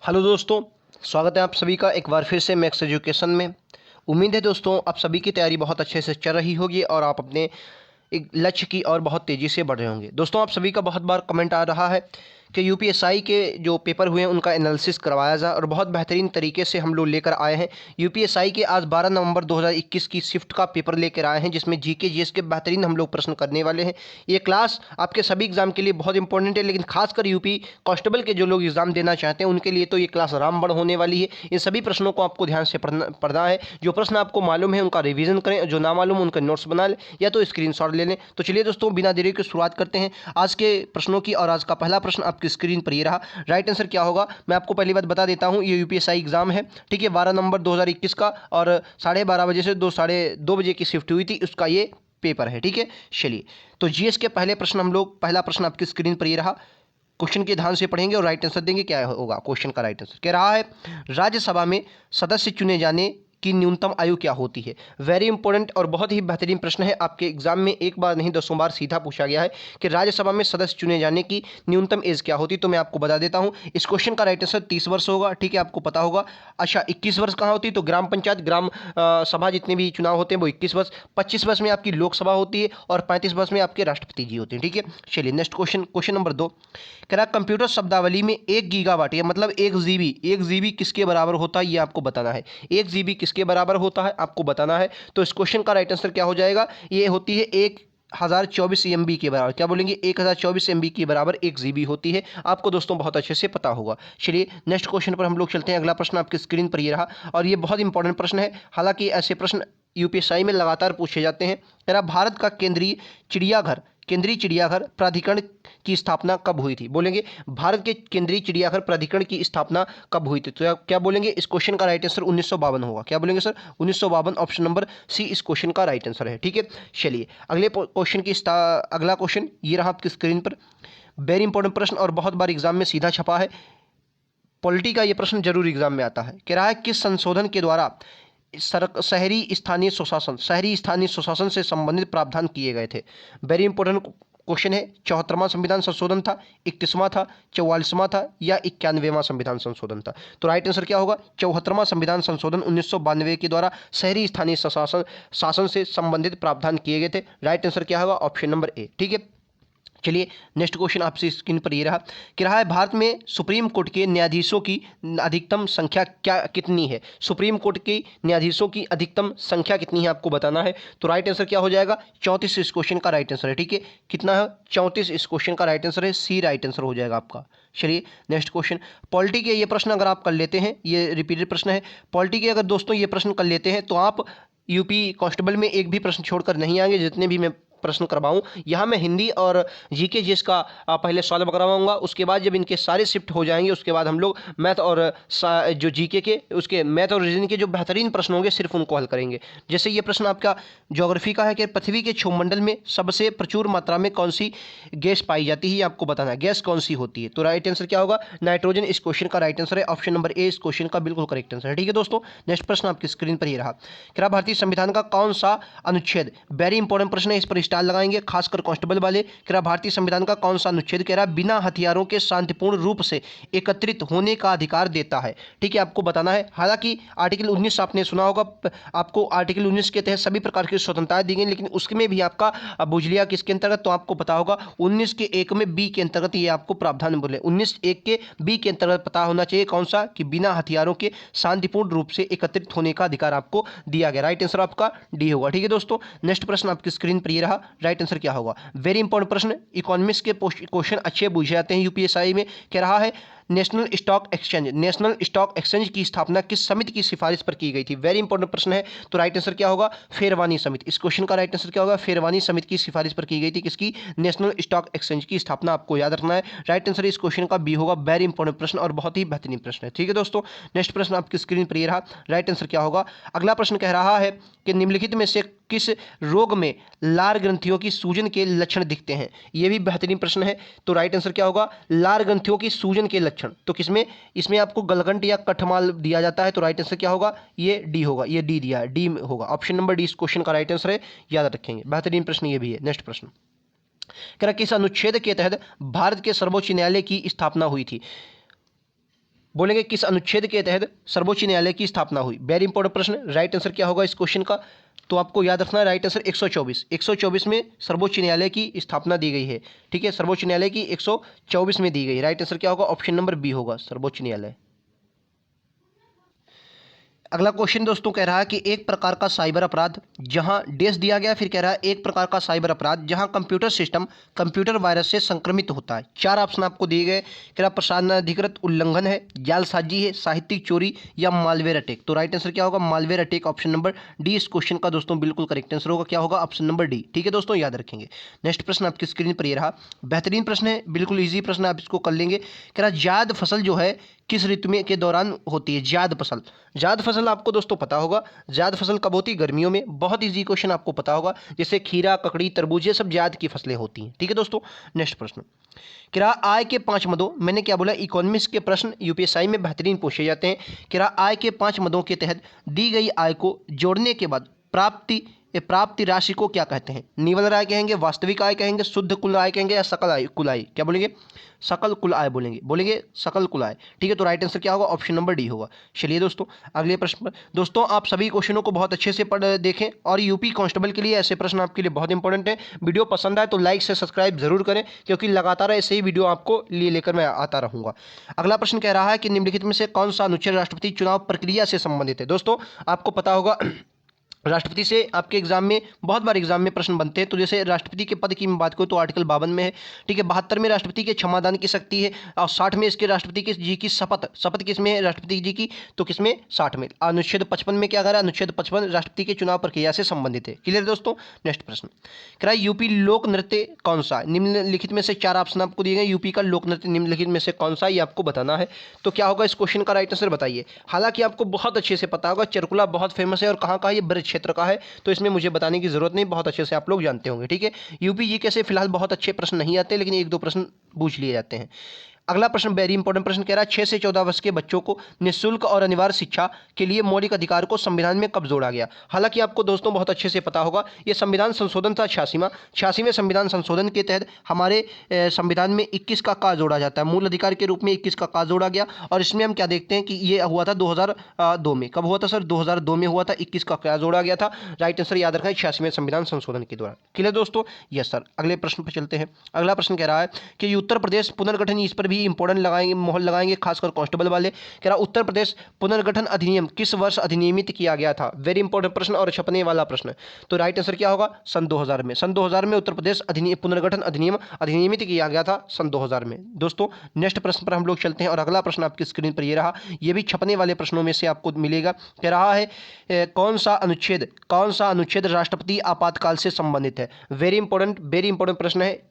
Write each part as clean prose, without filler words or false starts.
Hello दोस्तों, स्वागत है आप सभी का एक बार फिर से मैक्स एजुकेशन में। उम्मीद है दोस्तों आप सभी की तैयारी बहुत अच्छे से चल रही होगी और आप अपने एक लक्ष्य की ओर बहुत तेज़ी से बढ़ रहे होंगे। दोस्तों आप सभी का बहुत बार कमेंट आ रहा है कि यूपीएसआई के जो पेपर हुए हैं उनका एनालिसिस करवाया जाए और बहुत बेहतरीन तरीके से हम लोग लेकर आए हैं। यूपीएसआई के आज 12 नवंबर 2021 की शिफ्ट का पेपर लेकर आए हैं, जिसमें जीके जीएस के बेहतरीन हम लोग प्रश्न करने वाले हैं। ये क्लास आपके सभी एग्जाम के लिए बहुत इंपॉर्टेंट है, लेकिन खासकर यूपी कांस्टेबल के जो लोग एग्जाम देना चाहते हैं उनके लिए तो ये क्लास रामबण होने वाली है। इन सभी प्रश्नों को आपको ध्यान से पढ़ना है। जो प्रश्न आपको मालूम है उनका रिवीजन करें, जो ना मालूम उनका नोट्स बना लें या तो स्क्रीनशॉट ले लें। तो चलिए दोस्तों बिना देरी के शुरुआत करते हैं आज के प्रश्नों की। और आज का पहला प्रश्न आपकी स्क्रीन पर ये रहा। राइट आंसर क्या होगा मैं आपको पहली बात बता देता हूं। ये यूपीएसआई एग्जाम है, ठीक है, 12 नवंबर 2021 का और 12:30 बजे से साढ़े दो बजे की शिफ्ट हुई थी, उसका ये पेपर है, ठीक है। चलिए तो जीएस के पहले प्रश्न हम लोग, पहला प्रश्न आपकी स्क्रीन पर ये रहा। क्वेश्चन के ध्यान से पढ़ेंगे और राइट आंसर देंगे। क्या होगा क्वेश्चन का राइट आंसर? कह रहा है राज्यसभा में सदस्य चुने जाने की न्यूनतम आयु क्या होती है। वेरी इंपॉर्टेंट और बहुत ही बेहतरीन प्रश्न है। आपके एग्जाम में एक बार नहीं 10 बार सीधा पूछा गया है कि राज्यसभा में सदस्य चुने जाने की न्यूनतम एज क्या होती है। तो मैं आपको बता देता हूं, इस क्वेश्चन का राइट आंसर 30 वर्ष होगा, ठीक है, आपको पता होगा। अच्छा 21 वर्ष कहाँ होती है? तो ग्राम पंचायत, ग्राम सभा जितने भी चुनाव होते हैं वो 21 वर्ष, 25 वर्ष में आपकी लोकसभा होती है और 35 वर्ष में आपके राष्ट्रपति जी होते हैं, ठीक है। चलिए नेक्स्ट क्वेश्चन, क्वेश्चन नंबर 2 कह रहा कंप्यूटर शब्दावली में 1 गीगावाट या मतलब 1 जीबी किसके बराबर होता है, ये आपको बताना है। 1 जीबी किसके बराबर होता है आपको बताना है। तो इस क्वेश्चन का राइट आंसर क्या हो जाएगा? ये होती है 1024 MB के बराबर। क्या बोलेंगे? 1024 MB के बराबर 1 GB होती है। आपको दोस्तों बहुत अच्छे से पता होगा। चलिए नेक्स्ट क्वेश्चन पर हम लोग चलते हैं। अगला प्रश्न आपकी स्क्रीन पर ये रहा और ये बहुत इंपॉर्टेंट प्रश्न है। हालांकि ऐसे प्रश्न यूपीएसआई में लगातार पूछे जाते हैं। तेरा भारत का केंद्रीय चिड़ियाघर प्राधिकरण की स्थापना कब हुई थी? बोलेंगे भारत के केंद्रीय चिड़ियाघर प्राधिकरण की स्थापना कब हुई थी? तो क्या बोलेंगे? इस क्वेश्चन का राइट आंसर 1952 होगा। क्या बोलेंगे सर? 1952 ऑप्शन नंबर सी इस क्वेश्चन का राइट आंसर है, ठीक है। चलिए अगले क्वेश्चन की अगला क्वेश्चन ये रहा आपकी स्क्रीन पर। वेरी इंपॉर्टेंट प्रश्न और बहुत बार एग्जाम में सीधा छपा है। पॉलिटी का ये प्रश्न जरूर एग्जाम में आता है। कह रहा है किस संशोधन के द्वारा शहरी स्थानीय स्वशासन से संबंधित प्रावधान किए गए थे? वेरी इंपॉर्टेंट क्वेश्चन है। 74वां संविधान संशोधन था, 31वां था, 44वां था या 91वां संविधान संशोधन था? तो राइट आंसर क्या होगा? 74वां संविधान संशोधन 1992 के द्वारा शहरी स्थानीय शासन से संबंधित प्रावधान किए गए थे। राइट आंसर क्या होगा? ऑप्शन नंबर ए, ठीक है। चलिए नेक्स्ट क्वेश्चन आपसे स्क्रीन पर ये रहा कि रहा है भारत में सुप्रीम कोर्ट के न्यायाधीशों की अधिकतम संख्या कितनी है? सुप्रीम कोर्ट के न्यायाधीशों की अधिकतम संख्या कितनी है आपको बताना है। तो राइट आंसर क्या हो जाएगा? 34 इस क्वेश्चन का राइट आंसर है, ठीक है। कितना है? 34 इस क्वेश्चन का राइट आंसर है, सी राइट आंसर हो जाएगा आपका। चलिए नेक्स्ट क्वेश्चन, पॉलिटी के ये प्रश्न अगर आप कर लेते हैं, ये रिपीटेड प्रश्न है। पॉलिटी के अगर दोस्तों ये प्रश्न कर लेते हैं तो आप यूपी कांस्टेबल में एक भी प्रश्न छोड़कर नहीं आएंगे। जितने भी मैं प्रश्न करवाऊं यहाँ मैं हिंदी और जीके जिसका पहले सॉल्व करवाऊंगा, उसके बाद जब इनके सारे शिफ्ट हो जाएंगे उसके बाद हम लोग मैथ और जो जीके के उसके मैथ और रीजनिंग के जो बेहतरीन प्रश्न होंगे सिर्फ उनको हल करेंगे। जैसे ये प्रश्न आपका ज्योग्राफी का है कि पृथ्वी के क्षोभमंडल में सबसे प्रचुर मात्रा में कौन सी गैस पाई जाती है, आपको बताना है। गैस कौन सी होती है? तो राइट आंसर क्या होगा? नाइट्रोजन इस क्वेश्चन का राइट आंसर है। ऑप्शन नंबर ए इस क्वेश्चन का बिल्कुल करेक्ट आंसर है, ठीक है दोस्तों। नेक्स्ट प्रश्न आपकी स्क्रीन पर ही रहा कि भारतीय संविधान का कौन सा अनुच्छेद, वेरी इंपॉर्टेंट प्रश्न है, इस पर स्टार लगाएंगे खासकर कांस्टेबल वाले। कह रहा भारतीय संविधान का कौन सा अनुच्छेद कह रहा बिना हथियारों के शांतिपूर्ण रूप से एकत्रित होने का अधिकार देता है? ठीक है, आपको बताना है। हालांकि आर्टिकल 19 आपने सुना होगा, आपको आर्टिकल 19 के तहत सभी प्रकार की स्वतंत्रताएं दी गई, लेकिन उसमें भी आपका बुझ लिया किसके अंतर्गत, तो आपको पता होगा 19 के 1 में बी के अंतर्गत ये आपको प्रावधान बोले। 19(1) के बी के अंतर्गत पता होना चाहिए कौन सा, कि बिना हथियारों के शांतिपूर्ण रूप से एकत्रित होने का अधिकार आपको दिया गया। राइट आंसर आपका डी होगा, ठीक है दोस्तों। नेक्स्ट प्रश्न आपकी स्क्रीन पर ये रहा, राइट आंसर क्या होगा? वेरी इंपॉर्टेंट प्रश्न, इकोनॉमिक्स के क्वेश्चन अच्छे पूछे जाते हैं यूपीएसआई में। कह रहा है नेशनल स्टॉक एक्सचेंज की स्थापना किस समिति की सिफारिश पर की गई थी? वेरी इंपॉर्टेंट प्रश्न है। तो राइट आंसर क्या होगा? फेरवानी समिति। इस क्वेश्चन का राइट आंसर क्या होगा? फेरवानी समिति की सिफारिश पर की गई थी। किसकी? नेशनल स्टॉक एक्सचेंज की स्थापना आपको याद रखना है। राइट आंसर इस क्वेश्चन का बी होगा। वेरी इंपॉर्टेंट प्रश्न और बहुत ही बेहतरीन प्रश्न है, ठीक है दोस्तों। नेक्स्ट प्रश्न आपकी स्क्रीन पर ये रहा, राइट आंसर क्या होगा? अगला प्रश्न कह रहा है कि निम्नलिखित में से किस रोग में लार ग्रंथियों की सूजन के लक्षण दिखते हैं? यह भी बेहतरीन प्रश्न है। तो राइट आंसर क्या होगा? लार ग्रंथियों की सूजन के लक्षण। तो किसमें? इसमें आपको गलगंट या कठमाल दिया जाता है। तो राइट आंसर क्या होगा? ये डी होगा, ये डी दिया है, डी होगा। ऑप्शन नंबर डी इस क्वेश्चन का राइट आंसर है, याद रखेंगे। बेहतरीन प्रश्न ये भी है। नेक्स्ट प्रश्न कह रहा किस अनुच्छेद के तहत भारत के सर्वोच्च न्यायालय की स्थापना हुई थी? बोलेंगे किस अनुच्छेद के तहत सर्वोच्च न्यायालय की स्थापना हुई। वेरी इंपॉर्टेंट प्रश्न। राइट आंसर क्या होगा इस क्वेश्चन का, तो आपको याद रखना है राइट आंसर 124 में सर्वोच्च न्यायालय की स्थापना दी गई है। ठीक है, सर्वोच्च न्यायालय की 124 में दी गई। राइट आंसर क्या होगा, ऑप्शन नंबर बी होगा, सर्वोच्च न्यायालय। अगला क्वेश्चन दोस्तों कह रहा है कि एक प्रकार का साइबर अपराध जहां डेस दिया गया, फिर कह रहा है एक प्रकार का साइबर अपराध जहां कंप्यूटर सिस्टम कंप्यूटर वायरस से संक्रमित होता है। चार ऑप्शन आपको दिए गए। कह रहा प्रसारण अधिकृत उल्लंघन है, जालसाजी है, साहित्यिक चोरी या मालवेयर अटैक। तो राइट आंसर क्या होगा, malware attack, option number D इस क्वेश्चन का दोस्तों बिल्कुल करेक्ट आंसर होगा। क्या होगा, ऑप्शन नंबर डी। ठीक है दोस्तों, याद रखेंगे। नेक्स्ट प्रश्न आपकी स्क्रीन पर ये रहा, बेहतरीन प्रश्न है, बिल्कुल ईजी प्रश्न, आप इसको कर लेंगे। कह रहा जायद फसल जो है किस ऋतु में के दौरान होती है। जायद फसल, जायद फसल आपको दोस्तों पता होगा, जायद फसल कब होती है, गर्मियों में। बहुत इजी क्वेश्चन आपको पता होगा, जैसे खीरा, ककड़ी, तरबूज, ये सब जायद की फसलें होती हैं। ठीक है दोस्तों, नेक्स्ट प्रश्न। किरा आय के 5 मदों, मैंने क्या बोला, इकोनॉमिक्स के प्रश्न यूपीएसआई में बेहतरीन पूछे जाते हैं। किरा आय के 5 मदों के तहत दी गई आय को जोड़ने के बाद प्राप्ति राशि को क्या कहते हैं। निवल आय कहेंगे, वास्तविक आय कहेंगे, शुद्ध कुल आय कहेंगे या सकल आय, कुल आय, क्या बोलेंगे, सकल कुल आय बोलेंगे सकल कुल आय। ठीक है, तो राइट आंसर क्या होगा, ऑप्शन नंबर डी होगा। चलिए दोस्तों अगले प्रश्न पर। दोस्तों आप सभी क्वेश्चनों को बहुत अच्छे से पढ़ देखें और यूपी कांस्टेबल के लिए ऐसे प्रश्न आपके लिए बहुत इंपॉर्टेंट है। वीडियो पसंद आए तो लाइक से सब्सक्राइब जरूर करें, क्योंकि लगातार ऐसे ही वीडियो आपको लेकर मैं आता रहूंगा। अगला प्रश्न कह रहा है कि निम्नलिखित में से कौन सा अनुच्छेद राष्ट्रपति चुनाव प्रक्रिया से संबंधित है। दोस्तों आपको पता होगा राष्ट्रपति से आपके एग्जाम में बहुत बार एग्जाम में प्रश्न बनते हैं। तो जैसे राष्ट्रपति के पद की मैं बात करूँ तो आर्टिकल 52 में है। ठीक है, 72 में राष्ट्रपति के क्षमादान की शक्ति है और 60 में इसके राष्ट्रपति जी की शपथ किसमें है, राष्ट्रपति जी की, तो किसमें, 60 में। अनुच्छेद 55 में क्या करा, अनुच्छेद 55 राष्ट्रपति के चुनाव प्रक्रिया से संबंधित है। क्लियर दोस्तों, नेक्स्ट प्रश्न कह रहा है यूपी लोक नृत्य कौन सा है। निम्नलिखित में से 4 ऑप्शन आपको दिए गए, यूपी का लोक नृत्य निम्नलिखित में से कौन सा, ये आपको बताना है। तो क्या होगा इस क्वेश्चन का राइट आंसर बताइए। हालांकि आपको बहुत अच्छे से पता होगा, चरकुला बहुत फेमस है और कहाँ का, ये ब्रज क्षेत्र का है, तो इसमें मुझे बताने की जरूरत नहीं, बहुत अच्छे से आप लोग जानते होंगे। ठीक है, यूपी जी के से फिलहाल बहुत अच्छे प्रश्न नहीं आते, लेकिन 1-2 प्रश्न पूछ लिए जाते हैं। अगला प्रश्न वेरी इंपॉर्टेंट प्रश्न कह रहा है 6 से 14 वर्ष के बच्चों को निःशुल्क और अनिवार्य शिक्षा के लिए मौलिक अधिकार को संविधान में कब जोड़ा गया। हालांकि आपको दोस्तों बहुत अच्छे से पता होगा, ये संविधान संशोधन था 86वें संविधान संशोधन के तहत हमारे संविधान में 21 का जोड़ा जाता है। मूल अधिकार के रूप में 21 का जोड़ा गया और इसमें हम क्या देखते हैं कि ये हुआ था 2002 में। कब हुआ था सर, 2002 में हुआ था, 21 का जोड़ा गया था। राइट आंसर याद रखना है 86वें संविधान संशोधन के दौरान। क्लियर दोस्तों, यस सर। अगले प्रश्न पर चलते हैं। अगला प्रश्न कह रहा है कि उत्तर प्रदेश पुनर्गठन, इस पर भी इंपॉर्टेंट लगाएंगे, मोहर लगाएंगे, खासकर कांस्टेबल वाले। कह रहा उत्तर प्रदेश पुनर्गठन अधिनियम किस वर्ष अधिनियमित किया गया था। वेरी इंपॉर्टेंट प्रश्न और छपने वाला प्रश्न। तो राइट आंसर क्या होगा, सन 2000 में। सन 2000 में उत्तर प्रदेश पुनर्गठन अधिनियम अधिनियमित किया गया था सन 2000 में। दोस्तों नेक्स्ट प्रश्न पर हम लोग चलते हैं और अगला प्रश्न आपकी स्क्रीन पर ये रहा, ये भी छपने वाले प्रश्नों में से आपको मिलेगा। कह रहा है कौन सा अनुच्छेद राष्ट्रपति आपातकाल से संबंधित है। वेरी इंपॉर्टेंट प्रश्न है,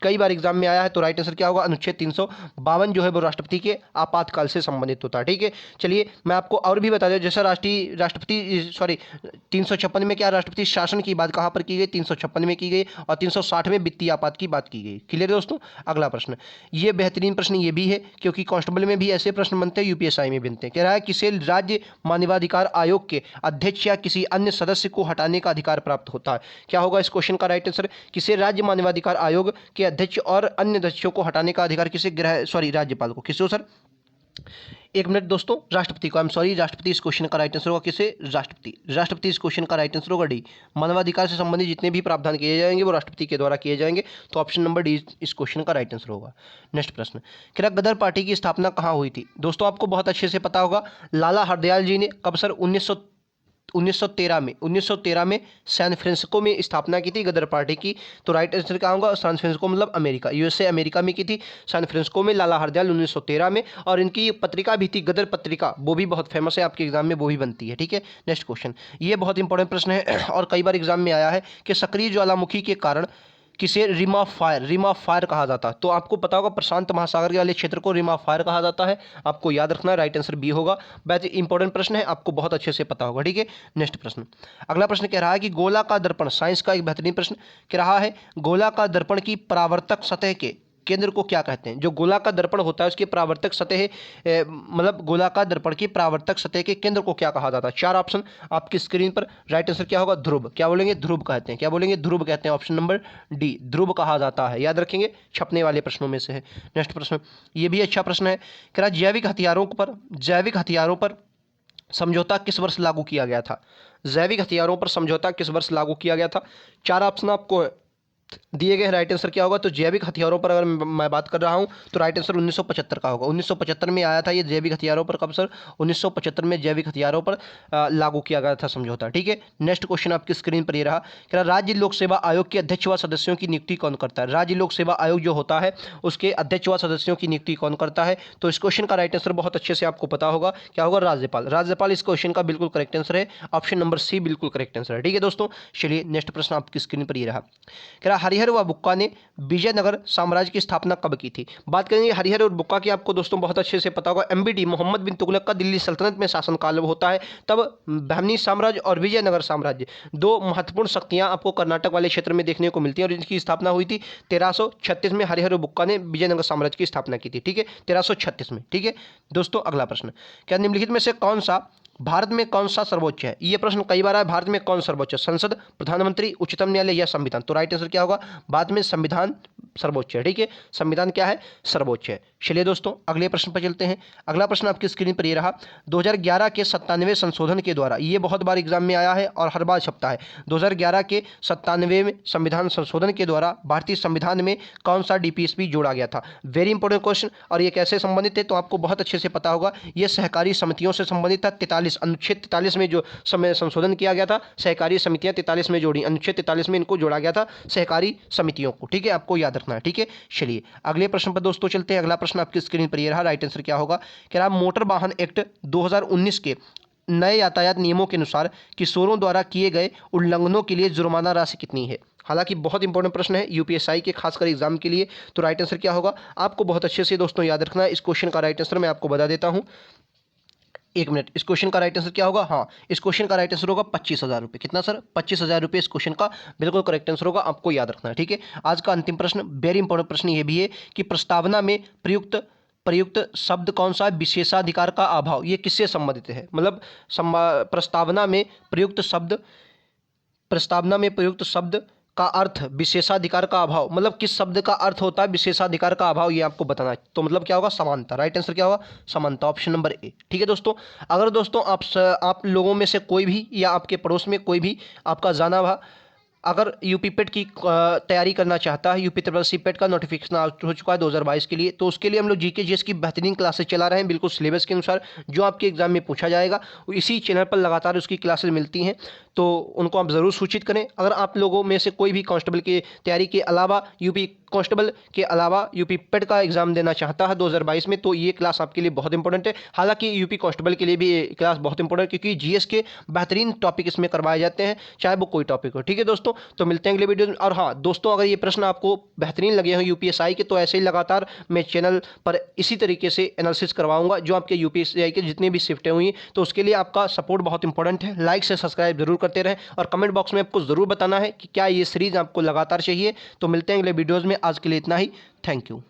कई बार एग्जाम में आया है। तो राइट आंसर क्या होगा, अनुच्छेद 352 जो है वो राष्ट्रपति के आपातकाल से संबंधित होता है। ठीक है, चलिए मैं आपको और भी बता दूं, जैसा 356 में क्या राष्ट्रपति शासन की बात कहाँ पर की गई, 356 में की गई और 360 में वित्तीय आपात की बात की गई। क्लियर दोस्तों। अगला प्रश्न, ये बेहतरीन प्रश्न ये भी है, क्योंकि कांस्टेबल में भी ऐसे प्रश्न बनते हैं, यूपीएसआई में बनते हैं। कह रहा है किसे राज्य मानवाधिकार आयोग के अध्यक्ष या किसी अन्य सदस्य को हटाने का अधिकार प्राप्त होता है। क्या होगा इस क्वेश्चन का राइट आंसर, किसे राज्य मानवाधिकार आयोग के अध्यक्ष और अन्य अध्यक्षों को हटाने का अधिकार किसे राज्यपाल को। किसको सर, एक मिनट दोस्तों, राष्ट्रपति को। राष्ट्रपति इस क्वेश्चन का राइट आंसर होगा। किसे, राष्ट्रपति इस क्वेश्चन का राइट आंसर होगा डी। मानवाधिकार से संबंधित जितने भी प्रावधान किए जाएंगे वो राष्ट्रपति के द्वारा किए जाएंगे, तो ऑप्शन नंबर डी इस क्वेश्चन का राइट आंसर होगा। नेक्स्ट प्रश्न, क्या गदर पार्टी की स्थापना कहाँ हुई थी। दोस्तों आपको बहुत अच्छे से पता होगा, लाला हरदयाल जी ने कब सर, 1913 में सैन फ्रांसिस्को में स्थापना की थी गदर पार्टी की। तो राइट आंसर क्या होगा, सैन फ्रांसिस्को मतलब अमेरिका, यूएसए अमेरिका में की थी सैन फ्रांसिस्को में लाला हरदयाल 1913 में। और इनकी पत्रिका भी थी गदर पत्रिका, वो भी बहुत फेमस है, आपके एग्जाम में वो भी बनती है। ठीक है, नेक्स्ट क्वेश्चन, ये बहुत इंपॉर्टेंट प्रश्न है और कई बार एग्जाम में आया है कि सक्रिय ज्वालामुखी के कारण किसे रिम ऑफ फायर कहा जाता है। तो आपको पता होगा प्रशांत महासागर के वाले क्षेत्र को रिम ऑफ फायर कहा जाता है, आपको याद रखना है। राइट आंसर बी होगा। बहुत इंपॉर्टेंट प्रश्न है, आपको बहुत अच्छे से पता होगा। ठीक है, नेक्स्ट प्रश्न, अगला प्रश्न कह रहा है कि गोला का दर्पण, साइंस का एक बेहतरीन प्रश्न कह रहा है, गोला का दर्पण की परावर्तक सतह के केंद्र को क्या कहते हैं? जो गोलाकार दर्पण होता है उसकी परावर्तक सतह मतलब गोलाकार दर्पण की परावर्तक सतह के केंद्र को क्या कहा जाता है? 4 ऑप्शन आपकी स्क्रीन पर। राइट आंसर क्या होगा? ध्रुव। क्या बोलेंगे? ध्रुव कहते हैं। क्या बोलेंगे? ध्रुव कहते हैं। ऑप्शन नंबर डी, ध्रुव कहा जाता है। याद रखेंगे, छपने वाले प्रश्नों में से है। नेक्स्ट प्रश्न, ये भी अच्छा प्रश्न है। क्या जैविक हथियारों पर समझौता किस वर्ष लागू किया गया था? जैविक हथियारों पर समझौता किस वर्ष लागू किया गया था? 4 ऑप्शन आपको दिए गए हैं। राइट आंसर क्या होगा? तो जैविक हथियारों पर अगर मैं बात कर रहा हूं तो राइट आंसर 1975 का होगा। 1975 में आया था ये जैविक हथियारों पर। कब सर? 1975 में जैविक हथियारों पर लागू किया गया था समझौता। ठीक है, नेक्स्ट क्वेश्चन आपकी स्क्रीन पर ये रहा। क्या राज्य लोक सेवा आयोग के अध्यक्ष व सदस्यों की नियुक्ति कौन करता है? राज्य लोक सेवा आयोग जो होता है उसके अध्यक्ष व सदस्यों की नियुक्ति कौन करता है? तो इस क्वेश्चन का राइट आंसर बहुत अच्छे से आपको पता होगा। क्या होगा? राज्यपाल। राज्यपाल इस क्वेश्चन का बिल्कुल करेक्ट आंसर है। ऑप्शन नंबर सी बिल्कुल करेक्ट आंसर है। ठीक है दोस्तों, चलिए नेक्स्ट प्रश्न आपकी स्क्रीन पर ये रहा। क्या हरिहर व बुक्का ने विजयनगर साम्राज्य की स्थापना कब की थी? बात करेंगे हरिहर और बुक्का की, आपको दोस्तों बहुत अच्छे से पता होगा। एमबीडी मोहम्मद बिन तुगलक का दिल्ली सल्तनत में शासनकाल होता है, तब बहमनी साम्राज्य और विजयनगर साम्राज्य, दो महत्वपूर्ण शक्तियां आपको कर्नाटक वाले क्षेत्र में देखने को मिलती हैं और इनकी स्थापना हुई थी 1336 में। हरिहर और बुक्का ने विजयनगर साम्राज्य की स्थापना की थी। ठीक है, 1336 में। ठीक है दोस्तों, अगला प्रश्न, क्या निम्नलिखित में से भारत में कौन सा सर्वोच्च है? ये प्रश्न कई बार आया। भारत में कौन सर्वोच्च है? संसद, प्रधानमंत्री, उच्चतम न्यायालय या संविधान? तो राइट आंसर क्या होगा? भारत में संविधान सर्वोच्च है। ठीक है, संविधान क्या है? सर्वोच्च है। चलिए दोस्तों, अगले प्रश्न पर चलते हैं। अगला प्रश्न आपकी स्क्रीन पर ये रहा। 2011 के 97वें संशोधन के द्वारा, ये बहुत बार एग्जाम में आया है और हर बार छपता है। 2011 के 97वें संविधान संशोधन के द्वारा भारतीय संविधान में कौन सा डीपीएसपी जोड़ा गया था? Very important question. और ये कैसे संबंधित है तो आपको बहुत अच्छे से पता होगा। ये सहकारी समितियों से संबंधित था। अनुच्छेद 43 में जो समय संशोधन किया गया था, सहकारी समितियां 43 में जोड़ी। अनुच्छेद 43 में इनको जोड़ा गया था, सहकारी समितियों को। ठीक है, आपको याद रखना है। ठीक है, चलिए अगले प्रश्न पर दोस्तों चलते हैं। अगला प्रश्न आपकी स्क्रीन पर ये रहा। राइट आंसर क्या होगा? क्या मोटर वाहन एक्ट 2019 के नए यातायात नियमों के अनुसार किशोरों द्वारा किए गए उल्लंघनों के लिए जुर्माना राशि कितनी है? हालांकि बहुत इंपॉर्टेंट प्रश्न है यूपीएसआई के खासकर एग्जाम के लिए। तो राइट आंसर क्या होगा? आपको बहुत अच्छे से दोस्तों याद रखना है। इस क्वेश्चन का राइट आंसर मैं आपको बता देता हूं, एक मिनट। इस क्वेश्चन का राइट आंसर क्या होगा? हाँ, इस क्वेश्चन का राइट आंसर होगा 25,000 रुपये। कितना सर? 25,000 रुपये इस क्वेश्चन का बिल्कुल करेक्ट आंसर होगा। आपको याद रखना है। ठीक है, आज का अंतिम प्रश्न, वेरी इंपॉर्टेंट प्रश्न ये भी है कि प्रस्तावना में प्रयुक्त शब्द कौन सा है? विशेषाधिकार का अभाव। ये किससे संबंधित है? मतलब प्रस्तावना में प्रयुक्त शब्द का अर्थ विशेषाधिकार का अभाव, मतलब किस शब्द का अर्थ होता है विशेषाधिकार का अभाव, ये आपको बताना है। तो मतलब क्या होगा? समानता। राइट आंसर क्या होगा? समानता। Option number A. ठीक है दोस्तों, अगर दोस्तों आप लोगों में से कोई भी या आपके पड़ोस में कोई भी आपका जाना हुआ अगर यूपी पेट की तैयारी करना चाहता है, यूपी ट्रिपल सी पेट का नोटिफिकेशन हो चुका है 2022 के लिए, तो उसके लिए हम लोग जीके जीएस की बेहतरीन क्लासेस चला रहे हैं, बिल्कुल सिलेबस के अनुसार जो आपके एग्जाम में पूछा जाएगा। इसी चैनल पर लगातार उसकी क्लासेस मिलती हैं, तो उनको आप ज़रूर सूचित करें। अगर आप लोगों में से कोई भी कांस्टेबल की तैयारी के अलावा यूपी कांस्टेबल के अलावा यूपी पेट का एग्जाम देना चाहता है 2022 में, तो ये क्लास आपके लिए बहुत इंपॉर्टेंट है। हालांकि यूपी कांस्टेबल के लिए भी ये क्लास बहुत इंपॉर्टेंट है, क्योंकि जीएस के बेहतरीन टॉपिक इसमें करवाए जाते हैं, चाहे वो कोई टॉपिक हो। ठीक है दोस्तों, तो मिलते हैं अगले वीडियो में। और हाँ दोस्तों, अगर ये प्रश्न आपको बेहतरीन लगे हो यूपीएसआई के, तो ऐसे ही लगातार मैं चैनल पर इसी तरीके से एनालिसिस करवाऊंगा जो आपके यूपीएसआई के जितनी भी शिफ्टें हुई, तो उसके लिए आपका सपोर्ट बहुत इंपॉर्टेंट है। लाइक से सब्सक्राइब जरूर करते रहें और कमेंट बॉक्स में आपको जरूर बताना है कि क्या ये सीरीज आपको लगातार चाहिए। तो मिलते हैं अगले वीडियोज़ में, आज के लिए इतना ही। Thank you.